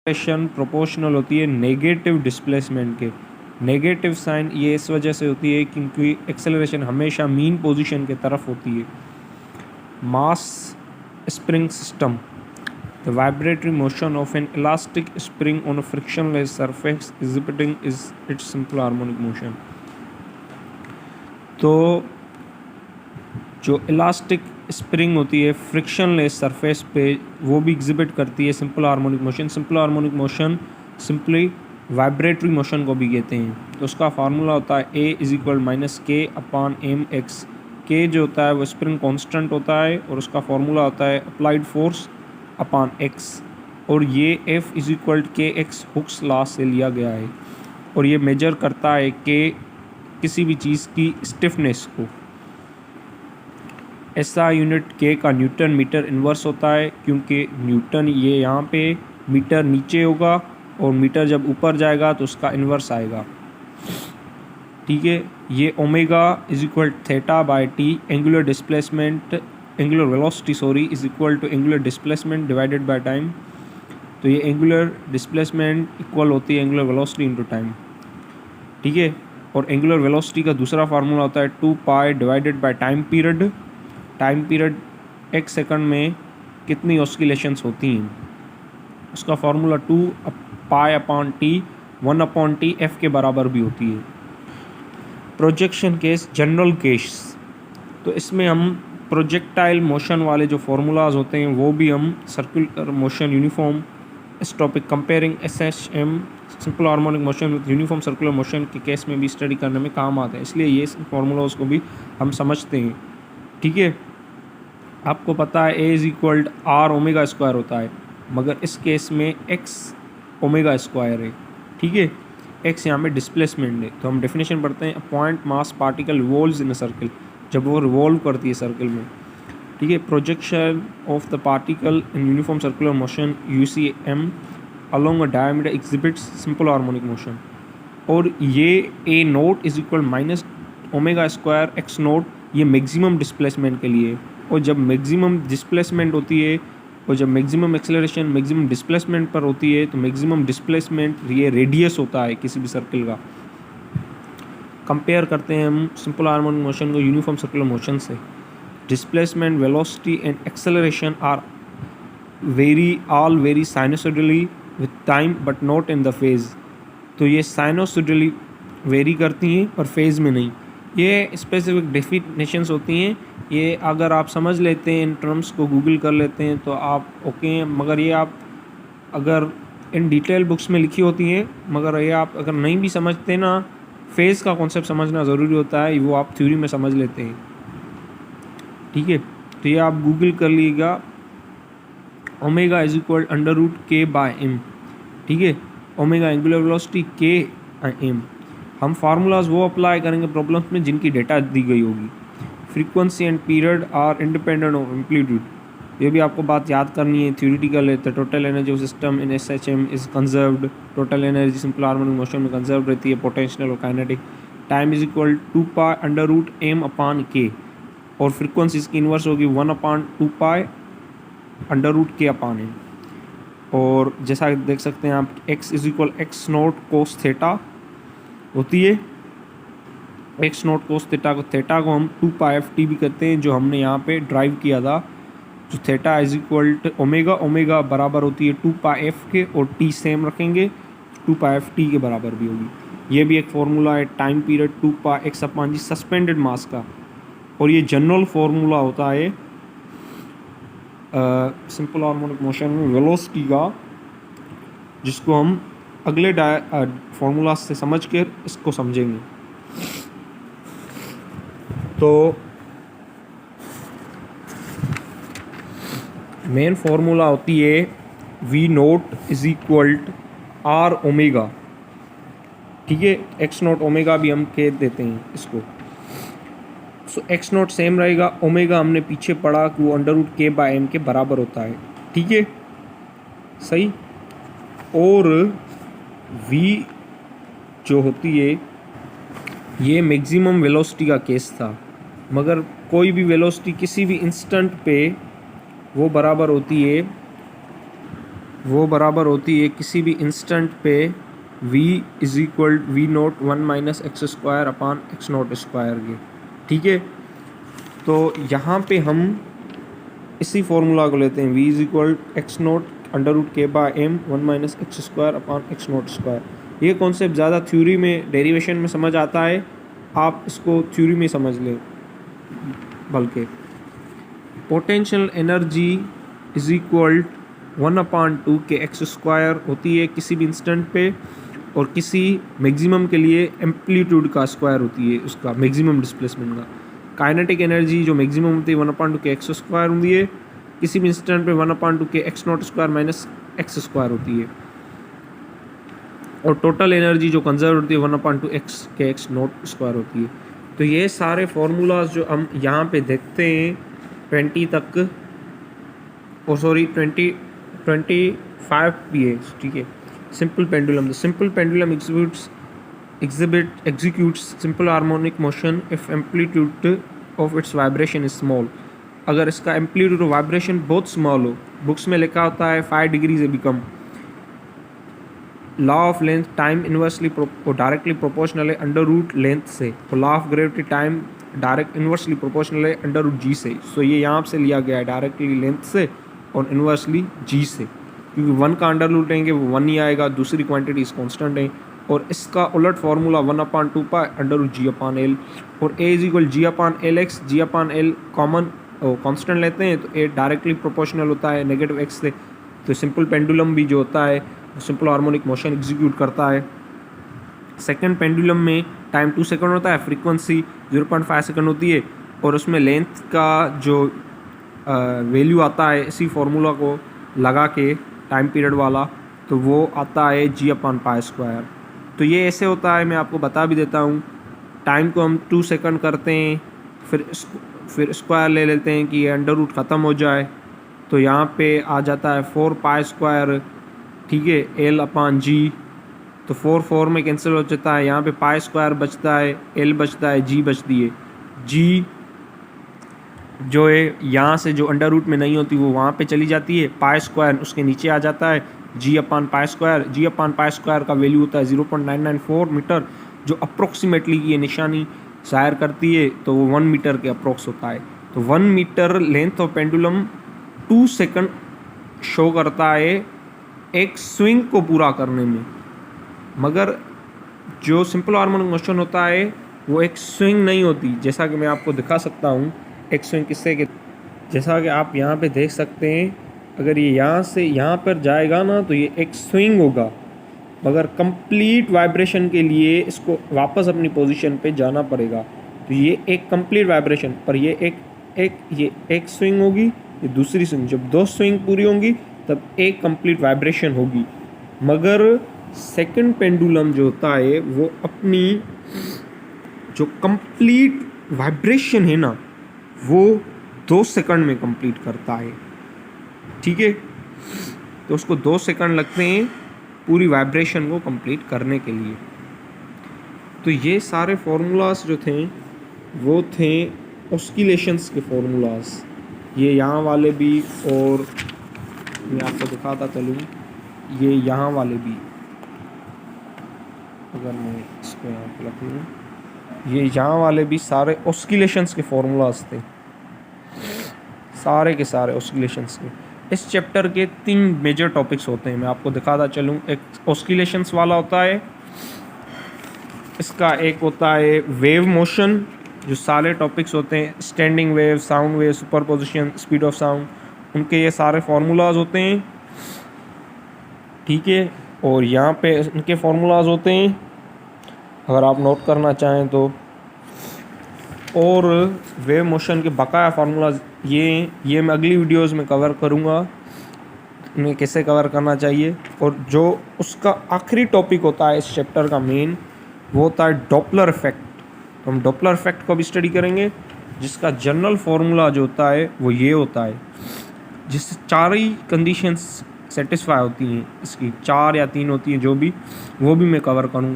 Acceleration proportional होती है negative displacement के। नेगेटिव साइन ये इस वजह से होती है क्योंकि एक्सेलरेशन हमेशा मीन पोजीशन के तरफ होती है। Mass spring system, the vibratory motion of N elastic spring on a frictionless surface exhibiting is it's simple harmonic motion. तो जो इलास्टिक स्प्रिंग होती है फ्रिक्शनलेस सरफेस पे, वो भी एग्जिबिट करती है simple harmonic motion. Simple harmonic motion simply vibratory motion को भी कहते हैं। तो उसका फार्मूला होता है ए इज इक्वल माइनस के अपॉन एम एक्स। के जो होता है वो स्प्रिंग कांस्टेंट होता है और उसका फार्मूला होता है अप्लाइड फोर्स अपॉन एक्स, और ये एफ इज इक्वल के एक्स हुक्स लॉ से लिया गया है, और ये मेजर करता है कि किसी भी चीज़ की स्टिफनेस को। ऐसा यूनिट के का न्यूटन मीटर इन्वर्स होता है, क्योंकि न्यूटन ये यहाँ पे मीटर नीचे होगा और मीटर जब ऊपर जाएगा तो उसका इन्वर्स आएगा। ठीक है, ये omega is equal theta by T, angular displacement angular velocity sorry is equal to angular displacement divided by time. तो ये एंगुलर डिस्प्लेसमेंट इक्वल होती है एंगुलर वेलोसिटी इनटू टाइम। ठीक है, और एंगुलर वेलोसिटी का दूसरा फार्मूला होता है 2 पाई divided by time period. Time period एक सेकंड में कितनी ऑस्किलेशंस होती हैं, उसका formula 2 pi upon T 1 upon T F के बराबर भी होती है। प्रोजेक्शन केस, जनरल केस, तो इसमें हम प्रोजेक्टाइल मोशन वाले जो फार्मूलाज होते हैं वो भी हम सर्कुलर मोशन यूनिफॉर्म इस topic comparing SHM simple harmonic motion with uniform circular motion के केस में भी स्टडी करने में काम आते हैं, इसलिए ये फार्मूलाज को भी हम समझते हैं। ठीक है, आपको पता है a is equal are omega square होता है, मगर इस केस में एक्स ओमेगा स्क्वायर है। ठीक है, एक्स यहाँ पे डिस्प्लेसमेंट है, तो हम डेफिनेशन पढ़ते हैं, point mass particle revolves in a circle, जब वो रिवॉल्व करती है सर्कल में। ठीक है, projection of the particle in uniform circular motion UCM along a diameter exhibits simple harmonic motion. और ये a naught is equal minus omega square x naught, ये मैक्सिमम डिस्प्लेसमेंट के लिए, और जब मैक्सिमम डिस्प्लेसमेंट होती है और जब मैक्सिमम एक्सेलरेशन मैक्सिमम डिस्प्लेसमेंट पर होती है, तो मैक्सिमम डिस्प्लेसमेंट ये रेडियस होता है किसी भी सर्कल का। कंपेयर करते हैं हम सिंपल हार्मोनिक मोशन को यूनिफॉर्म सर्कुलर मोशन से। Displacement, velocity and acceleration are vary sinusoidally with time but not in the phase. तो ये साइनोसॉइडली वेरी करती हैं पर फेज में नहीं। ये स्पेसिफिक डेफिनेशंस होती हैं, ये अगर आप समझ लेते हैं, इन टर्म्स को गूगल कर लेते हैं तो आप ओके हैं, मगर ये आप अगर इन डिटेल बुक्स में लिखी होती हैं, मगर ये आप अगर नहीं भी समझते ना, फेज का कॉन्सेप्ट समझना ज़रूरी होता है, वो आप थ्योरी में समझ लेते हैं। ठीक है, तो ये आप गूगल कर लीजिएगा, omega is equal under root के बाय एम। ठीक है, omega angular velocity K M. हम फार्मूलाज वो अप्लाई करेंगे प्रॉब्लम्स में जिनकी डेटा दी गई होगी। Frequency and period are independent of amplitude, ये भी आपको बात याद करनी है, थ्योरेटिकल है। तो total energy of system in SHM is conserved, total energy simple harmonic motion में कंजर्व रहती है, पोटेंशियल और kinetic. Time is equal 2 pi under root M upon K, और फ्रीक्वेंसी इसकी इन्वर्स होगी 1 upon 2 pi under root K upon M. और जैसा देख सकते हैं आप, X is equal x naught cos theta होती है। एक्स नोट कोस थीटा को हम 2 पाई एफ टी भी करते हैं, जो हमने यहाँ पे ड्राइव किया था। जो theta is equal to omega, omega बराबर होती है 2 पाई एफ के, और टी सेम रखेंगे 2 पाई एफ टी के बराबर भी होगी। ये भी एक फार्मूला है, टाइम पीरियड 2 पाई एक्स अपॉन जी सस्पेंडेड मास का। और ये जनरल फार्मूला होता है सिंपल हार्मोनिक मोशन में वेलोसिटी का, जिसको हम अगले फार्मूला से समझ कर इसको समझेंगे। तो मेन फार्मूला होती है V naught is equal are omega. ठीक है, एक्स नोट ओमेगा भी हम कह देते हैं इसको। सो एक्स नोट सेम रहेगा, ओमेगा हमने पीछे पढ़ा कि वो अंडर रूट के बाय एम के बराबर होता है। ठीक है, सही। और वी जो होती है ये मैक्सिमम वेलोसिटी का केस था, मगर कोई भी वेलोसिटी किसी भी इंस्टेंट पे वो बराबर होती है वो बराबर होती है किसी भी इंस्टेंट पे v is equal V naught 1 minus x square upon x naught square के। ठीक है, तो यहाँ पे हम इसी फॉर्मूला को लेते हैं, v is equal x naught under root के by m 1 minus x square upon x naught square. ये कॉन्सेप्ट ज़्यादा थ्योरी में डेरिवेशन में समझ आता है, आप इसको थ्योरी में समझ लें। बल्कि पोटेंशियल एनर्जी इज इक्वल 1/2 के एक्स स्क्वायर होती है किसी भी इंस्टेंट पे, और किसी मैक्सिमम के लिए एम्पलीट्यूड का स्क्वायर होती है उसका मैक्सिमम डिस्प्लेसमेंट का। काइनेटिक एनर्जी जो मैक्सिमम होती है 1/2 के एक्स स्क्वायर होती है, किसी भी इंस्टेंट पे 1/2 के x not square minus x square होती है, और टोटल एनर्जी जो कंजर्व होती है 1/2 एक्स के एक्स नॉट स्क्वायर होती है। तो ये सारे फार्मूलाज जो हम यहाँ पे देखते हैं 20 तक, और सॉरी 25 भी है। ठीक है, simple pendulum, the simple pendulum executes simple harmonic motion if amplitude of its vibration is small। अगर इसका एम्पलीट्यूड ऑफ वाइब्रेशन बहुत स्मॉल हो, बुक्स में लिखा होता है 5 डिग्री से भी कम। Law of length time inversely directly proportional है अंडर रूट लेंथ से, और law of gravity time direct inversely proportional है अंडर रूट जी से। सो ये यहाँ से लिया गया है डायरेक्टली लेंथ से और इन्वर्सली जी से, क्योंकि 1 का अंडर रूट लेंगे वो 1 ही आएगा, दूसरी क्वांटिटीज कांस्टेंट है। और इसका उलट formula 1/2 pi under root g upon l, और a is equal g upon l x, g upon l common constant लेते हैं तो ए डायरेक्टली प्रोपोर्शनल होता है नेगेटिव एक्स से। तो सिंपल पेंडुलम भी जो होता है वो सिंपल हार्मोनिक मोशन एग्जीक्यूट करता है। सेकंड पेंडुलम में टाइम 2 सेकंड होता है, फ्रीक्वेंसी 0.5 सेकंड होती है, और उसमें लेंथ का जो वैल्यू आता है इसी फार्मूला को लगा के टाइम पीरियड वाला, तो वो आता है जी अपान पाई स्क्वायर। तो ये ऐसे होता है, मैं आपको बता भी देता हूँ। टाइम को हम 2 सेकंड करते हैं, फिर स्क्वायर ले लेते हैं कि ये अंडर रूट ख़त्म हो जाए, तो यहाँ पे आ जाता है 4 पाई स्क्वायर। ठीक है, एल अपान जी, तो 4 में कैंसिल हो जाता है, यहाँ पे पाई स्क्वायर बचता है, एल बचता है, जी बचती है। जी जो है यहाँ से जो अंडर रूट में नहीं होती वो वहाँ पे चली जाती है, पाई स्क्वायर उसके नीचे आ जाता है, जी अपान पाई स्क्वायर। जी अपान पाई स्क्वायर का वैल्यू होता है 0.994 मीटर, जो अप्रोक्सीमेटली ये निशानी जाहिर करती है, तो वो 1 मीटर के अप्रोक्स होता है। तो 1 meter length of pendulum 2 second show करता है एक स्विंग को पूरा करने में, मगर जो सिंपल हार्मोनिक मोशन होता है वो एक स्विंग नहीं होती। जैसा कि मैं आपको दिखा सकता हूँ एक स्विंग किससे के, जैसा कि आप यहाँ पे देख सकते हैं, अगर ये यहाँ से यहाँ पर जाएगा ना तो ये एक स्विंग होगा, मगर कंप्लीट वाइब्रेशन के लिए इसको वापस अपनी पोजीशन पे जाना पड़ेगा। तो ये एक कंप्लीट वाइब्रेशन, पर ये एक स्विंग होगी, ये दूसरी स्विंग। जब 2 स्विंग पूरी होंगी तब एक कंप्लीट वाइब्रेशन होगी। मगर सेकंड पेंडुलम जो होता है वो अपनी जो कंप्लीट वाइब्रेशन है ना वो 2 सेकंड में कंप्लीट करता है। ठीक है, तो उसको 2 सेकंड लगते हैं पूरी वाइब्रेशन को कंप्लीट करने के लिए। तो ये सारे फार्मूलाज जो थे वो थे ऑस्किलेशंस के फार्मूलाज, ये यहाँ वाले भी, और मैं आपको दिखाता चलूँ ये यहाँ वाले भी। अगर मैं इसको यहाँ पर रख लूँ, ये यहाँ वाले भी सारे ऑस्किलेशंस के फार्मूलाज थे, सारे के सारे ऑस्किलेशंस के। इस चैप्टर के 3 मेजर टॉपिक्स होते हैं, मैं आपको दिखाता चलूँ। एक ऑस्किलेशंस वाला होता है, इसका एक होता है वेव मोशन, जो सारे टॉपिक्स होते हैं, standing wave, sound wave, superposition, speed of sound, उनके ये सारे फार्मूलाज होते हैं। ठीक है, और यहाँ पे इनके फार्मूलाज होते हैं अगर आप नोट करना चाहें तो। और वेव मोशन के बकाया फार्मूलाज ये मैं अगली वीडियोस में कवर करूँगा, इन्हें कैसे कवर करना चाहिए। और जो उसका आखिरी टॉपिक होता है इस चैप्टर का मेन, वो होता है डॉपलर इफेक्ट। तो हम डॉपलर इफेक्ट को भी स्टडी करेंगे, जिसका जनरल फार्मूला जो होता है वो ये होता है, जिससे 4 ही कंडीशंस सेटिस्फाई होती हैं, इसकी 4 या 3 होती हैं जो भी, वो भी मैं कवर करूँगा।